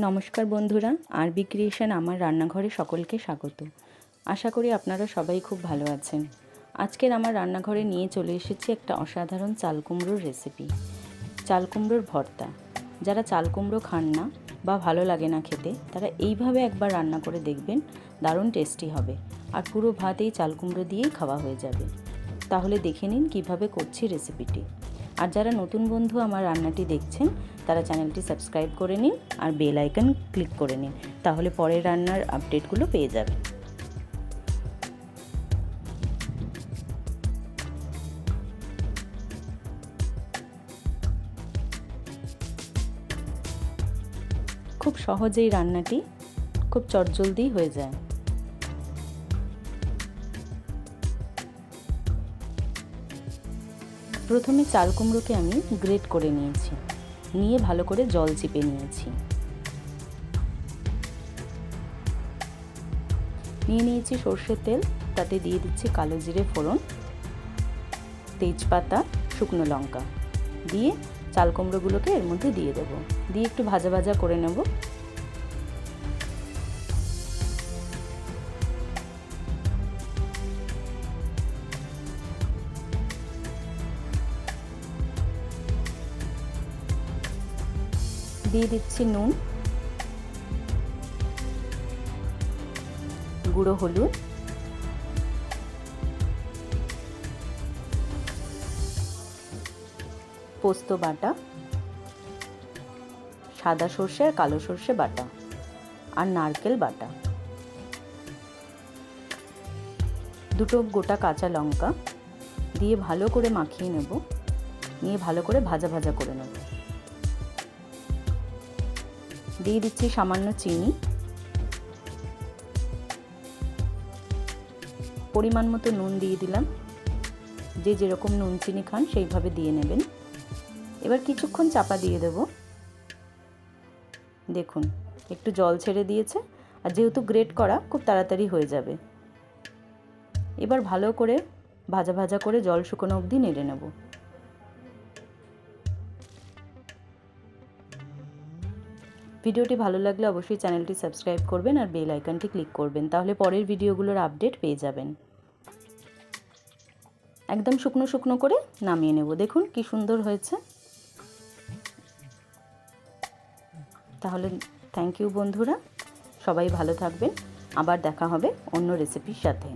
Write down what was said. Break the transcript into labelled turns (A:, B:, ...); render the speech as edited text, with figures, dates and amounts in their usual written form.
A: নমস্কার বন্ধুরা, আরবি ক্রিয়েশন আমার রান্নাঘরে সকলকে স্বাগত। আশা করি আপনারা সবাই খুব ভালো আছেন। আজকের আমার রান্নাঘরে নিয়ে চলে এসেছি একটা অসাধারণ চাল কুমড়োর রেসিপি, চাল কুমড়োর ভর্তা। যারা চাল কুমড়ো খান না বা ভালো লাগে না খেতে, তারা এইভাবে একবার রান্না করে দেখবেন, দারুণ টেস্টি হবে। আর পুরো ভাত এই চাল কুমড়ো দিয়েই খাওয়া হয়ে যাবে। তাহলে দেখে নিন কিভাবে করছি রেসিপিটি। আর যারা নতুন বন্ধু আমার রান্নাটি দেখছেন, তারা চ্যানেলটি সাবস্ক্রাইব করে নিন আর বেল আইকন ক্লিক করে নিন, তাহলে পরের রান্নার আপডেটগুলো পেয়ে যাবেন। খুব সহজেই রান্নাটি খুব চটজলদি হয়ে যায়। প্রথমে চাল কুমড়োকে আমি গ্রেট করে নিয়েছি, নিয়ে ভালো করে জল চিপে নিয়েছি। নিয়েছি সর্ষের তেল, তাতে দিয়ে দিচ্ছি কালো জিরে ফোড়ন, তেজপাতা, শুকনো লঙ্কা দিয়ে চাল কুমড়োগুলোকে এর মধ্যে দিয়ে দেবো। দিয়ে একটু ভাজা ভাজা করে নেব। দিয়ে দিচ্ছি নুন, গুঁড়ো হলুদ, পোস্ত বাটা, সাদা সর্ষে আর কালো সর্ষে বাটা, আর নারকেল বাটা, দুটো গোটা কাঁচা লঙ্কা দিয়ে ভালো করে মাখিয়ে নেব। নিয়ে ভালো করে ভাজা ভাজা করে নেব। দিয়ে দিচ্ছি সামান্য চিনি, পরিমাণ মতো নুন দিয়ে দিলাম। যে যেরকম নুন চিনি খান সেইভাবে দিয়ে নেবেন। এবার কিছুক্ষণ চাপা দিয়ে দেব। দেখুন একটু জল ছেড়ে দিয়েছে, আর যেহেতু গ্রেট করা খুব তাড়াতাড়ি হয়ে যাবে। এবার ভালো করে ভাজা ভাজা করে জল শুকনো অবধি নেড়ে নেব। ভিডিওটি ভালো লাগলে অবশ্যই চ্যানেলটি সাবস্ক্রাইব করবেন আর বেল আইকনটি ক্লিক করবেন, তাহলে পরের ভিডিওগুলোর আপডেট পেয়ে যাবেন। একদম শুকনো শুকনো করে নামিয়ে নেব। দেখুন কি সুন্দর হয়েছে। তাহলে থ্যাংক ইউ বন্ধুরা, সবাই ভালো থাকবেন। আবার দেখা হবে অন্য রেসিপির সাথে।